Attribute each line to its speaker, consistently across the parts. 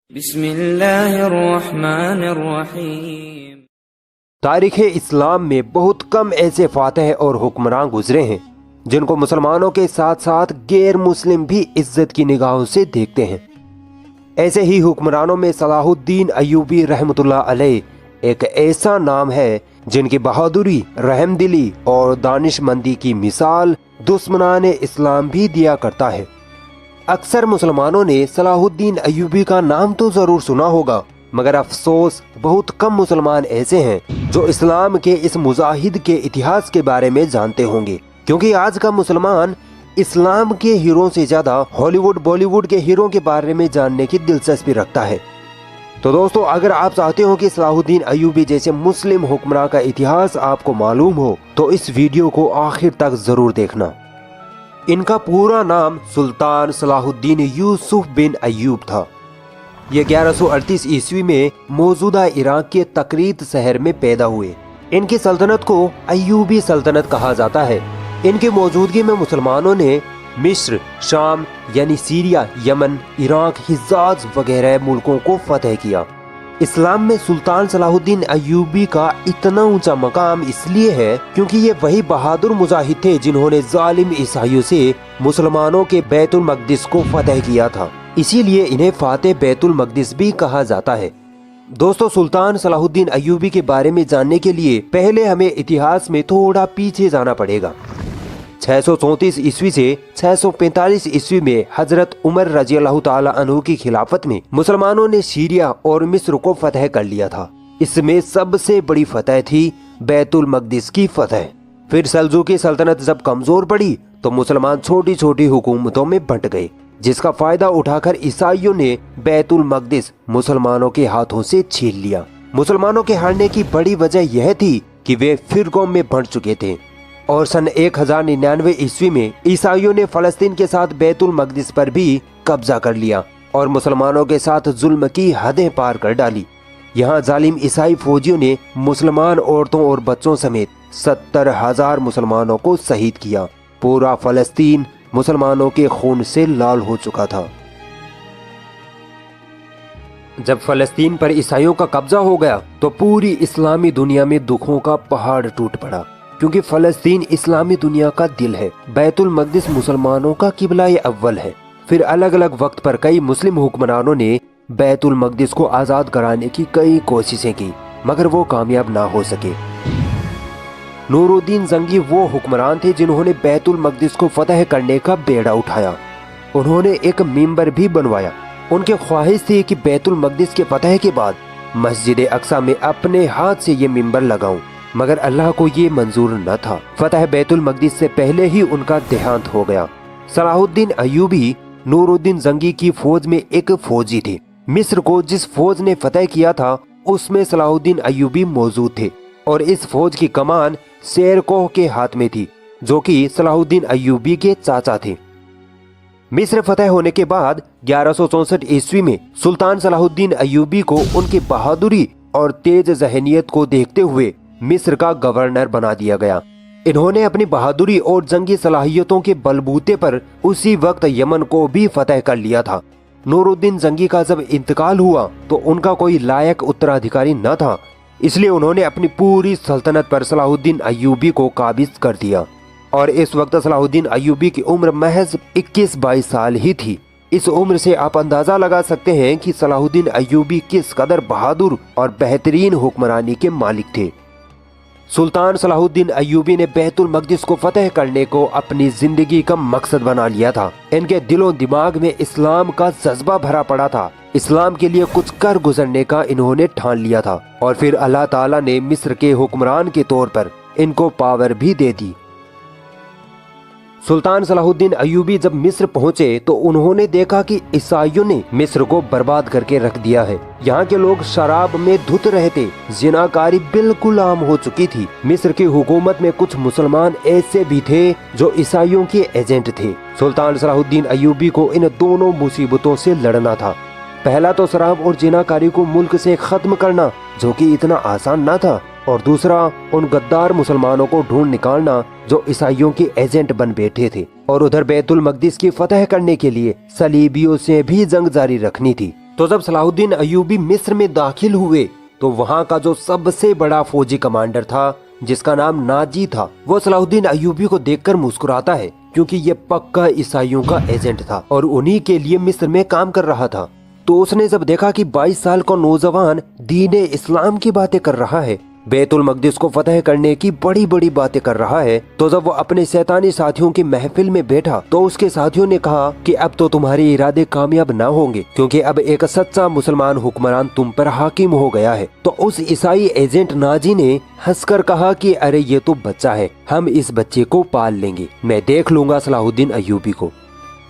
Speaker 1: بسم اللہ الرحمن الرحیم۔
Speaker 2: تاریخ اسلام میں بہت کم ایسے فاتح اور حکمران گزرے ہیں جن کو مسلمانوں کے ساتھ ساتھ غیر مسلم بھی عزت کی نگاہوں سے دیکھتے ہیں۔ ایسے ہی حکمرانوں میں صلاح الدین ایوبی رحمۃ اللہ علیہ ایک ایسا نام ہے جن کی بہادری، رحم دلی اور دانش مندی کی مثال دشمنان اسلام بھی دیا کرتا ہے۔ اکثر مسلمانوں نے صلاح الدین ایوبی کا نام تو ضرور سنا ہوگا، مگر افسوس بہت کم مسلمان ایسے ہیں جو اسلام کے اس مجاہد کے اتہاس کے بارے میں جانتے ہوں گے، کیونکہ آج کا مسلمان اسلام کے ہیروں سے زیادہ ہالی ووڈ بالی ووڈ کے ہیروں کے بارے میں جاننے کی دلچسپی رکھتا ہے۔ تو دوستو، اگر آپ چاہتے ہو کہ صلاح الدین ایوبی جیسے مسلم حکمراں کا اتہاس آپ کو معلوم ہو تو اس ویڈیو کو آخر تک ضرور دیکھنا۔ ان کا پورا نام سلطان صلاح الدین یوسف بن ایوب تھا۔ یہ 1138 عیسوی میں موجودہ عراق کے تقریت شہر میں پیدا ہوئے۔ ان کی سلطنت کو ایوبی سلطنت کہا جاتا ہے۔ ان کی موجودگی میں مسلمانوں نے مصر، شام یعنی سیریا، یمن، عراق، حجاز وغیرہ ملکوں کو فتح کیا۔ اسلام میں سلطان صلاح الدین ایوبی کا اتنا اونچا مقام اس لیے ہے کیونکہ یہ وہی بہادر مجاہد تھے جنہوں نے ظالم عیسائیوں سے مسلمانوں کے بیت المقدس کو فتح کیا تھا، اسی لیے انہیں فاتح بیت المقدس بھی کہا جاتا ہے۔ دوستو، سلطان صلاح الدین ایوبی کے بارے میں جاننے کے لیے پہلے ہمیں اتہاس میں تھوڑا پیچھے جانا پڑے گا۔ 634 عیسوی سے 645 عیسوی میں حضرت عمر رضی اللہ تعالی عنہ کی خلافت میں مسلمانوں نے سیریا اور مصر کو فتح کر لیا تھا۔ اس میں سب سے بڑی فتح تھی بیت المقدس کی فتح۔ پھر سلجوقی سلطنت جب کمزور پڑی تو مسلمان چھوٹی چھوٹی حکومتوں میں بٹ گئے، جس کا فائدہ اٹھا کر عیسائیوں نے بیت المقدس مسلمانوں کے ہاتھوں سے چھین لیا۔ مسلمانوں کے ہارنے کی بڑی وجہ یہ تھی کہ وہ فرقوں میں بٹ چکے تھے، اور سن 1099 عیسوی میں عیسائیوں نے فلسطین کے ساتھ بیت المقدس پر بھی قبضہ کر لیا اور مسلمانوں کے ساتھ ظلم کی حدیں پار کر ڈالی۔ یہاں ظالم عیسائی فوجیوں نے مسلمان عورتوں اور بچوں سمیت 70,000 مسلمانوں کو شہید کیا۔ پورا فلسطین مسلمانوں کے خون سے لال ہو چکا تھا۔ جب فلسطین پر عیسائیوں کا قبضہ ہو گیا تو پوری اسلامی دنیا میں دکھوں کا پہاڑ ٹوٹ پڑا، کیونکہ فلسطین اسلامی دنیا کا دل ہے، بیت المقدس مسلمانوں کا قبلہ اول ہے۔ پھر الگ الگ وقت پر کئی مسلم حکمرانوں نے بیت المقدس کو آزاد کرانے کی کئی کوششیں کی، مگر وہ کامیاب نہ ہو سکے۔ نور الدین زنگی وہ حکمران تھے جنہوں نے بیت المقدس کو فتح کرنے کا بیڑا اٹھایا۔ انہوں نے ایک منبر بھی بنوایا۔ ان کی خواہش تھی کہ بیت المقدس کے فتح کے بعد مسجد اقصی میں اپنے ہاتھ سے یہ منبر لگاؤں، مگر اللہ کو یہ منظور نہ تھا۔ فتح بیت المقدس سے پہلے ہی ان کا دیہانت ہو گیا۔ صلاح الدین ایوبی نور الدین زنگی کی فوج میں ایک فوجی تھے۔ مصر کو جس فوج نے فتح کیا تھا اس میں صلاح الدین ایوبی موجود تھے، اور اس فوج کی کمان شیر کوہ کے ہاتھ میں تھی، جو کہ صلاح الدین ایوبی کے چاچا تھے۔ مصر فتح ہونے کے بعد 1164 عیسوی میں سلطان صلاح الدین ایوبی کو ان کی بہادری اور تیز ذہنیت کو دیکھتے ہوئے مصر کا گورنر بنا دیا گیا۔ انہوں نے اپنی بہادری اور جنگی صلاحیتوں کے بلبوتے پر اسی وقت یمن کو بھی فتح کر لیا تھا۔ نور الدین زنگی کا جب انتقال ہوا تو ان کا کوئی لائق اترادھیکاری نہ تھا، اس لیے انہوں نے اپنی پوری سلطنت پر صلاح الدین ایوبی کو قابض کر دیا، اور اس وقت صلاح الدین ایوبی کی عمر محض 21-22 سال ہی تھی۔ اس عمر سے آپ اندازہ لگا سکتے ہیں کہ صلاح الدین ایوبی کس قدر بہادر اور بہترین حکمرانی کے مالک تھے۔ سلطان صلاح الدین ایوبی نے بیت المقدس کو فتح کرنے کو اپنی زندگی کا مقصد بنا لیا تھا۔ ان کے دل و دماغ میں اسلام کا جذبہ بھرا پڑا تھا۔ اسلام کے لیے کچھ کر گزرنے کا انہوں نے ٹھان لیا تھا، اور پھر اللہ تعالیٰ نے مصر کے حکمران کے طور پر ان کو پاور بھی دے دی۔ سلطان صلاح الدین ایوبی جب مصر پہنچے تو انہوں نے دیکھا کہ عیسائیوں نے مصر کو برباد کر کے رکھ دیا ہے۔ یہاں کے لوگ شراب میں دھت رہے تھے، زناکاری بالکل عام ہو چکی تھی۔ مصر کی حکومت میں کچھ مسلمان ایسے بھی تھے جو عیسائیوں کے ایجنٹ تھے۔ سلطان صلاح الدین ایوبی کو ان دونوں مصیبتوں سے لڑنا تھا۔ پہلا تو شراب اور زناکاری کو ملک سے ختم کرنا، جو کہ اتنا آسان نہ تھا، اور دوسرا ان غدار مسلمانوں کو ڈھونڈ نکالنا جو عیسائیوں کے ایجنٹ بن بیٹھے تھے، اور ادھر بیت المقدس کی فتح کرنے کے لیے صلیبیوں سے بھی جنگ جاری رکھنی تھی۔ तो जब सलाहुद्दीन अय्यूबी मिस्र में दाखिल हुए तो वहाँ का जो सबसे बड़ा फौजी कमांडर था, जिसका नाम नाजी था, वो सलाहुद्दीन अय्यूबी को देखकर मुस्कुराता है, क्योंकि ये पक्का ईसाइयों का एजेंट था और उन्हीं के लिए मिस्र में काम कर रहा था। तो उसने जब देखा कि 22 साल का नौजवान दीन इस्लाम की बातें कर रहा है, बैतुल मकदिस को फतह करने की बड़ी बड़ी बातें कर रहा है, तो जब वो अपने शैतानी साथियों की महफिल में बैठा तो उसके साथियों ने कहा कि अब तो तुम्हारे इरादे कामयाब ना होंगे, क्योंकि अब एक सच्चा मुसलमान हुक्मरान तुम पर हाकिम हो गया है। तो उस ईसाई एजेंट नाजी ने हंसकर कहा कि अरे ये तो बच्चा है, हम इस बच्चे को पाल लेंगे, मैं देख लूंगा सलाहुद्दीन अय्यूबी को।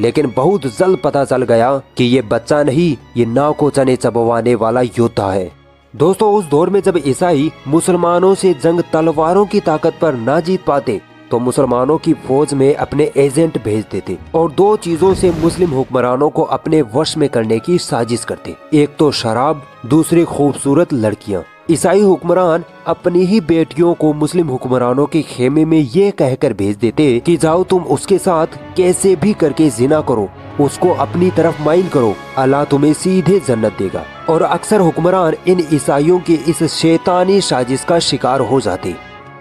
Speaker 2: लेकिन बहुत जल्द पता चल गया कि ये बच्चा नहीं, ये नाव को चने चबवाने वाला योद्धा है। दोस्तों, उस दौर में जब ईसाई मुसलमानों से जंग तलवारों की ताकत पर ना जीत पाते तो मुसलमानों की फौज में अपने एजेंट भेज देते और दो चीजों से मुस्लिम हुक्मरानों को अपने वश में करने की साजिश करते, एक तो शराब, दूसरी खूबसूरत लड़कियां। ईसाई हुक्मरान अपनी ही बेटियों को मुस्लिम हुक्मरानों के खेमे में ये कहकर भेज देते कि जाओ तुम उसके साथ कैसे भी करके जिना करो, उसको अपनी तरफ माइल करो, अल्लाह तुम्हें सीधे जन्नत देगा। और अक्सर हुक्मरान इन ईसाइयों की इस शैतानी साजिश का शिकार हो जाते।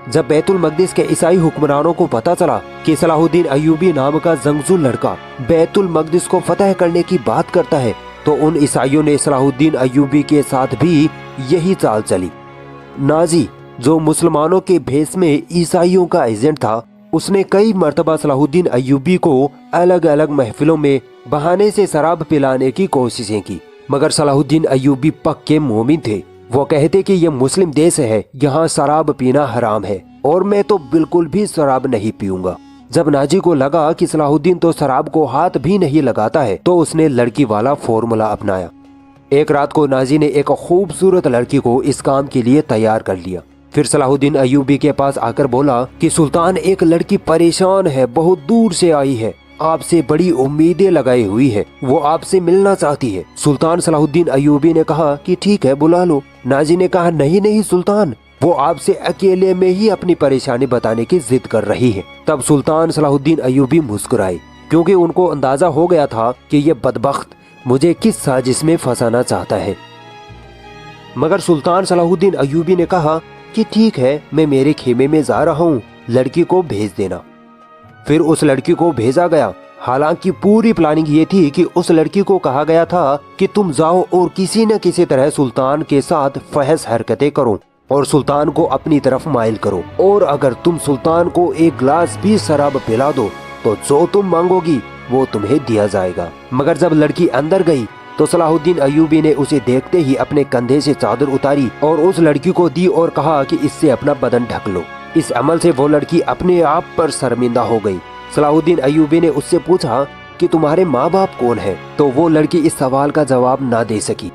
Speaker 2: जब बैतुल मकदिस के ईसाई हुक्मरानों को पता चला कि सलाहुद्दीन अय्यूबी नाम का जंगजू लड़का बैतुल मकदिस को फतह करने की बात करता है, तो उन ईसाइयों ने सलाहुद्दीन अय्यूबी के साथ भी यही चाल चली। नाजी, जो मुसलमानों के भेष में ईसाइयों का एजेंट था, उसने कई मर्तबा सलाहुद्दीन अय्यूबी को अलग अलग महफिलों में बहाने से शराब पिलाने की कोशिशें की, मगर सलाहुद्दीन अय्यूबी पक्के मोमिन थे। वो कहते कि ये मुस्लिम देश है, यहाँ शराब पीना हराम है और मैं तो बिल्कुल भी शराब नहीं पीऊंगा। जब नाजी को लगा कि सलाहुद्दीन तो शराब को हाथ भी नहीं लगाता है, तो उसने लड़की वाला फॉर्मूला अपनाया। एक रात को नाजी ने एक खूबसूरत लड़की को इस काम के लिए तैयार कर लिया। फिर सलाहुद्दीन अय्यूबी के पास आकर बोला कि सुल्तान, एक लड़की परेशान है, बहुत दूर से आई है, आपसे बड़ी उम्मीदें लगाई हुई है, वो आपसे मिलना चाहती है। सुल्तान सलाहुद्दीन अय्यूबी ने कहा कि ठीक है, बुला लो। नाजी ने कहा नहीं नहीं सुल्तान, वो आपसे अकेले में ही अपनी परेशानी बताने की जिद कर रही है। तब सुल्तान सलाहुद्दीन अय्यूबी मुस्कुराए, क्योंकि उनको अंदाजा हो गया था कि ये बदबख्त मुझे किस साजिश में फंसाना चाहता है। मगर सुल्तान सलाहुद्दीन अय्यूबी ने कहा कि ठीक है, मैं मेरे खेमे में जा रहा हूँ, लड़की को भेज देना। फिर उस लड़की को भेजा गया। हालांकि पूरी प्लानिंग ये थी कि उस लड़की को कहा गया था कि तुम जाओ और किसी न किसी तरह सुल्तान के साथ फहश हरकतें करो और सुल्तान को अपनी तरफ माइल करो, और अगर तुम सुल्तान को एक गिलास भी शराब पिला दो तो जो तुम मांगोगी वो तुम्हें दिया जाएगा। मगर जब लड़की अंदर गई तो सलाहुद्दीन अय्यूबी ने उसे देखते ही अपने कंधे से चादर उतारी और उस लड़की को दी और कहा कि इससे अपना बदन ढक लो। इस अमल से वो लड़की अपने आप पर शर्मिंदा हो गई। सलाहुद्दीन अय्यूबी ने उससे पूछा कि तुम्हारे माँ बाप कौन है, तो वो लड़की इस सवाल का जवाब ना दे सकी,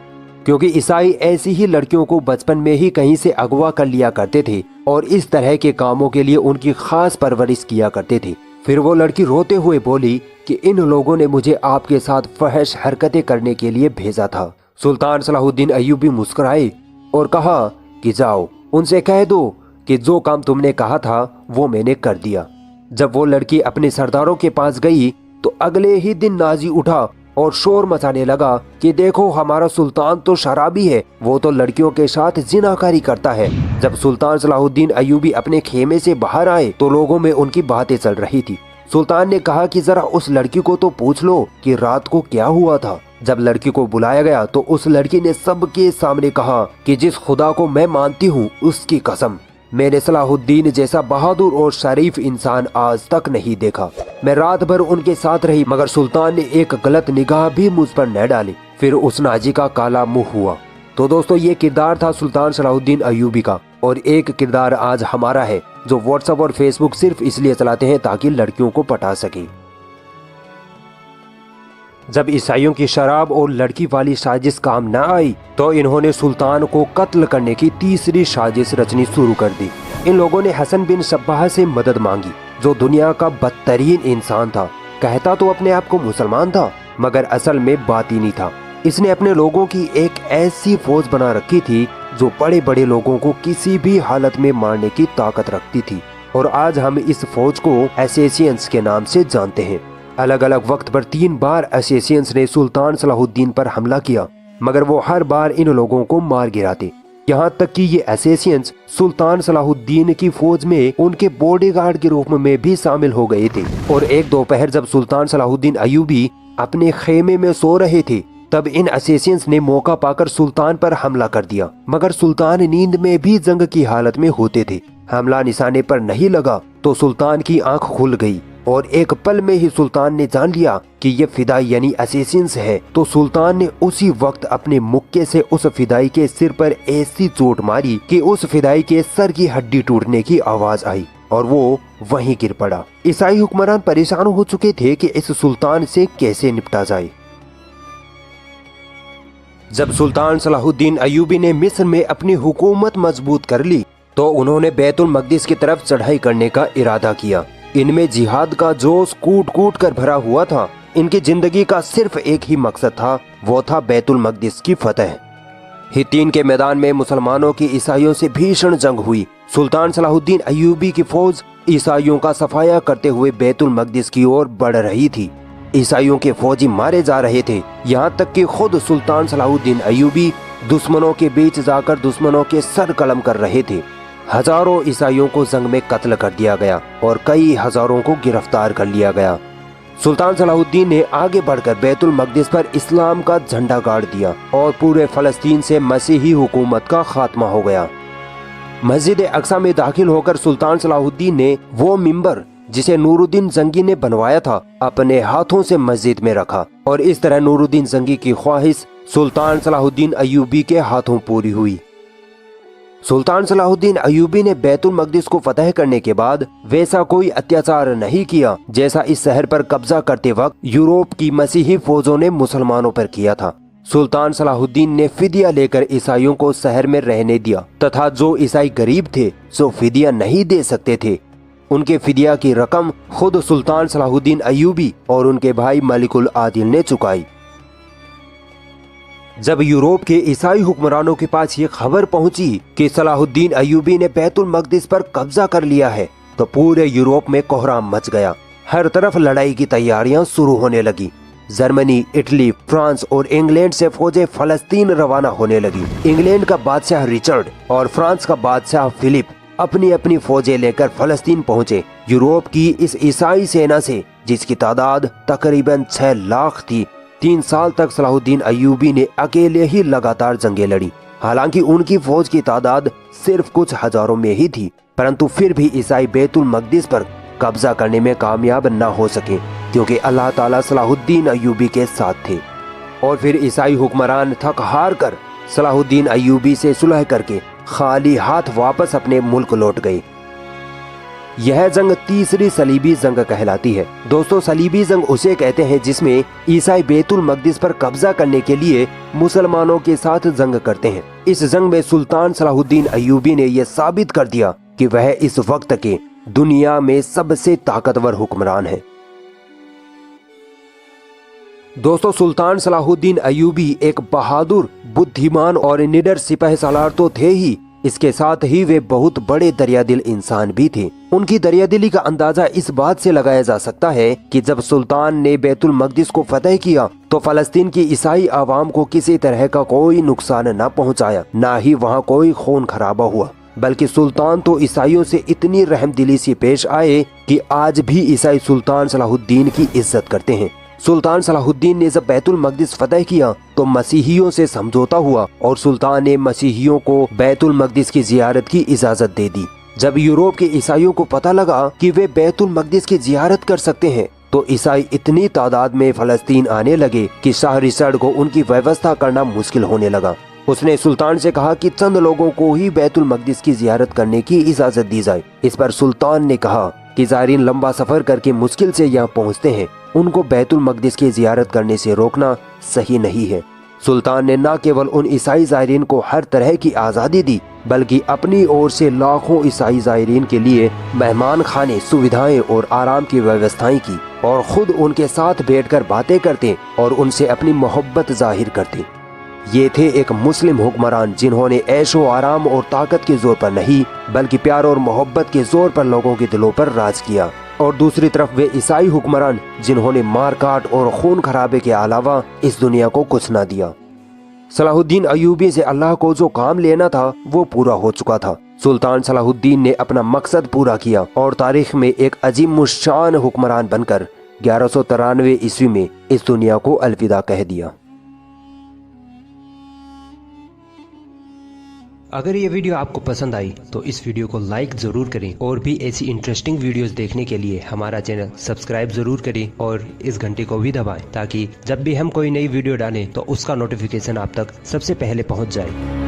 Speaker 2: क्योंकि ईसाई ऐसी ही लड़कियों को बचपन में ही कहीं से अगवा कर लिया करते थे और इस तरह के कामों के लिए उनकी खास परवरिश किया करते थे। फिर वो लड़की रोते हुए बोली कि इन लोगों ने मुझे आपके साथ फहश हरकतें करने के लिए भेजा था। सुल्तान सलाहुद्दीन अय्यूबी मुस्कुराए और कहा कि जाओ, उनसे कह दो कि जो काम तुमने कहा था वो मैंने कर दिया। जब वो लड़की अपने सरदारों के पास गई तो अगले ही दिन नाजी उठा और शोर मचाने लगा कि देखो, हमारा सुल्तान तो शराबी है, वो तो लड़कियों के साथ जिनाकारी करता है। जब सुल्तान सलाहुद्दीन अय्यूबी अपने खेमे से बाहर आए तो लोगों में उनकी बातें चल रही थी। सुल्तान ने कहा कि जरा उस लड़की को तो पूछ लो कि रात को क्या हुआ था। जब लड़की को बुलाया गया तो उस लड़की ने सबके सामने कहा कि जिस खुदा को मैं मानती हूँ उसकी कसम, मैंने सलाहुद्दीन जैसा बहादुर और शरीफ इंसान आज तक नहीं देखा। मैं रात भर उनके साथ रही, मगर सुल्तान ने एक गलत निगाह भी मुझ पर न डाली। फिर उस नाजी का काला मुंह हुआ। तो दोस्तों, ये किरदार था सुल्तान सलाहुद्दीन अय्यूबी का, और एक किरदार आज हमारा है जो व्हाट्सएप और फेसबुक सिर्फ इसलिए चलाते हैं ताकि लड़कियों को पटा सके। जब ईसाइयों की शराब और लड़की वाली साजिश काम न आई तो इन्होंने सुल्तान को कत्ल करने की तीसरी साजिश रचनी शुरू कर दी। इन लोगों ने हसन बिन सब्बाह से मदद मांगी, जो दुनिया का बदतरीन इंसान था। कहता तो अपने आप को मुसलमान था, मगर असल में बातिनी था। इसने अपने लोगों की एक ऐसी फौज बना रखी थी जो बड़े बड़े लोगों को किसी भी हालत में मारने की ताकत रखती थी, और आज हम इस फौज को असैसियंस के नाम से जानते हैं। अलग अलग वक्त पर 3 बार असैसियंस ने सुल्तान सलाहुद्दीन पर हमला किया, मगर वो हर बार इन लोगों को मार गिराते। यहाँ तक कि ये असैसिन्स सुल्तान सलाहुद्दीन की फौज में उनके बॉडीगार्ड के रूप में भी शामिल हो गए थे। और एक दोपहर जब सुल्तान सलाहुद्दीन अय्यूबी अपने खेमे में सो रहे थे, तब इन असैसिन्स ने मौका पाकर सुल्तान पर हमला कर दिया। मगर सुल्तान नींद में भी जंग की हालत में होते थे। हमला निशाने पर नहीं लगा तो सुल्तान की आंख खुल गई और एक पल में ही सुल्तान ने जान लिया कि ये फिदाई यानी असैसिन्स है। तो सुल्तान ने उसी वक्त अपने मुक्के से उस फिदाई के सिर पर ऐसी चोट मारी कि उस फिदाई के सर की हड्डी टूटने की आवाज आई और वो वहीं गिर पड़ा। ईसाई हुक्मरान परेशान हो चुके थे कि इस सुल्तान से कैसे निपटा जाए। जब सुल्तान सलाहुद्दीन अय्यूबी ने मिस्र में अपनी हुकूमत मजबूत कर ली तो उन्होंने बैतुल मकदिस की तरफ चढ़ाई करने का इरादा किया। इनमें जिहाद का जोश कूट कूट कर भरा हुआ था। इनकी जिंदगी का सिर्फ एक ही मकसद था, वो था बैतुल मकदिस की फतह। हित्तीन के मैदान में मुसलमानों की ईसाइयों से भीषण जंग हुई। सुल्तान सलाहुद्दीन अय्यूबी की फौज ईसाइयों का सफाया करते हुए बैतुल मकदिस की ओर बढ़ रही थी। ईसाइयों के फौजी मारे जा रहे थे, यहाँ तक कि खुद सुल्तान सलाहुद्दीन अय्यूबी दुश्मनों के बीच जाकर दुश्मनों के सर कलम कर रहे थे। हजारों ईसाइयों को जंग में कत्ल कर दिया गया और कई हजारों को गिरफ्तार कर लिया गया। सुल्तान सलाहुद्दीन ने आगे बढ़कर बैतुल मकदिस पर इस्लाम का झंडा गाड़ दिया और पूरे फलस्तीन से मसीही हुकूमत का खात्मा हो गया। मस्जिद अक्सा में दाखिल होकर सुल्तान सलाहुद्दीन ने वो मिंबर जिसे नूरुद्दीन जंगी ने बनवाया था अपने हाथों से मस्जिद में रखा और इस तरह नूरुद्दीन जंगी की ख्वाहिश सुल्तान सलाहुद्दीन अय्यूबी के हाथों पूरी हुई। सुल्तान सलाहुद्दीन अय्यूबी ने बैतुल मकदिस को फतह करने के बाद वैसा कोई अत्याचार नहीं किया जैसा इस शहर पर कब्जा करते वक्त यूरोप की मसीही फौजों ने मुसलमानों पर किया था। सुल्तान सलाहुद्दीन ने फिदिया लेकर ईसाइयों को शहर में रहने दिया तथा जो ईसाई गरीब थे जो फिदिया नहीं दे सकते थे उनके फिदिया की रकम खुद सुल्तान सलाहुद्दीन अय्यूबी और उनके भाई मलिकुल आदिल ने चुकाई। जब यूरोप के ईसाई हुक्मरानों के पास ये खबर पहुंची कि सलाहुद्दीन अय्यूबी ने बैतुल मकदिस पर कब्जा कर लिया है तो पूरे यूरोप में कोहराम मच गया। हर तरफ लड़ाई की तैयारियां शुरू होने लगी। जर्मनी, इटली, फ्रांस और इंग्लैंड से फौजें फलस्तीन रवाना होने लगी। इंग्लैंड का बादशाह रिचर्ड और फ्रांस का बादशाह फिलिप अपनी अपनी फौजें लेकर फलस्तीन पहुंचे। यूरोप की इस ईसाई सेना से जिसकी तादाद तकरीबन 6 लाख थी, 3 साल तक सलाहुद्दीन अय्यूबी ने अकेले ही लगातार जंगें लड़ी। हालांकि उनकी फौज की तादाद सिर्फ कुछ हजारों में ही थी, परंतु फिर भी ईसाई बैतुल मकदिस पर कब्जा करने में कामयाब न हो सके क्योंकि अल्लाह ताला सलाहुद्दीन अय्यूबी के साथ थे। और फिर ईसाई हुक्मरान थक हार कर सलाहुद्दीन अय्यूबी से सुलह करके खाली हाथ वापस अपने मुल्क लौट गए। यह जंग तीसरी सलीबी जंग कहलाती है। दोस्तों, सलीबी जंग उसे कहते हैं जिसमें ईसाई बैतुल मकदिस पर कब्जा करने के लिए मुसलमानों के साथ जंग करते हैं। इस जंग में सुल्तान सलाहुद्दीन अय्यूबी ने यह साबित कर दिया कि वह इस वक्त के दुनिया में सबसे ताकतवर हुक्मरान है। दोस्तों, सुल्तान सलाहुद्दीन अय्यूबी एक बहादुर, बुद्धिमान और निडर सिपाही सालार तो थे ही, इसके साथ ही वे बहुत बड़े दरियादिल इंसान भी थे। उनकी दरियादिली का अंदाजा इस बात से लगाया जा सकता है कि जब सुल्तान ने बैतुल मकदिस को फतह किया तो फलस्तीन की ईसाई आवाम को किसी तरह का कोई नुकसान न पहुंचाया, न ही वहां कोई खून खराबा हुआ, बल्कि सुल्तान तो ईसाइयों से इतनी रहमदिली से पेश आए कि आज भी ईसाई सुल्तान सलाहुद्दीन की इज्जत करते हैं। सुल्तान सलाहुद्दीन ने जब बैतुल मकदिस फतह किया तो मसीहियों से समझौता हुआ और सुल्तान ने मसीहियों को बैतुल मकदिस की जियारत की इजाजत दे दी। जब यूरोप के ईसाइयों को पता लगा कि वे बैतुल मकदिस की जियारत कर सकते हैं तो ईसाई इतनी तादाद में फलस्तीन आने लगे कि शाह रिचर्ड को उनकी व्यवस्था करना मुश्किल होने लगा। उसने सुल्तान से कहा कि चंद लोगों को ही बैतुल मकदिस की जियारत करने की इजाजत दी जाए। इस पर सुल्तान ने कहा कि ज़ायरीन लंबा सफर करके मुश्किल से यहाँ पहुँचते हैं, उनको बैतुल मकदिस की जियारत करने से रोकना सही नहीं है। सुल्तान ने न केवल उन ईसाई ज़ायरीन को हर तरह की आज़ादी दी बल्कि अपनी ओर से लाखों ईसाई ज़ायरीन के लिए मेहमान खाने, सुविधाएं और आराम की व्यवस्थाएं की और खुद उनके साथ बैठकर बातें करते और उनसे अपनी मोहब्बत जाहिर करते। ये थे एक मुस्लिम हुक्मरान जिन्होंने ऐशो आराम और ताकत के जोर पर नहीं बल्कि प्यार और मोहब्बत के जोर पर लोगों के दिलों पर राज किया। और दूसरी तरफ वे ईसाई हुक्मरान जिन्होंने मार काट और खून खराबे के अलावा इस दुनिया को कुछ ना दिया। صلاح الدین ایوبی سے اللہ کو جو کام لینا تھا وہ پورا ہو چکا تھا۔ سلطان صلاح الدین نے اپنا مقصد پورا کیا اور تاریخ میں ایک عظیم الشان حکمران بن کر 1193 عیسوی میں اس دنیا کو الوداع کہہ دیا۔
Speaker 3: اگر یہ ویڈیو آپ کو پسند آئی تو اس ویڈیو کو لائک ضرور کریں، اور بھی ایسی انٹرسٹنگ ویڈیوز دیکھنے کے لیے ہمارا چینل سبسکرائب ضرور کریں اور اس گھنٹی کو بھی دبائیں تاکہ جب بھی ہم کوئی نئی ویڈیو ڈالیں تو اس کا نوٹیفیکیشن آپ تک سب سے پہلے پہنچ جائے۔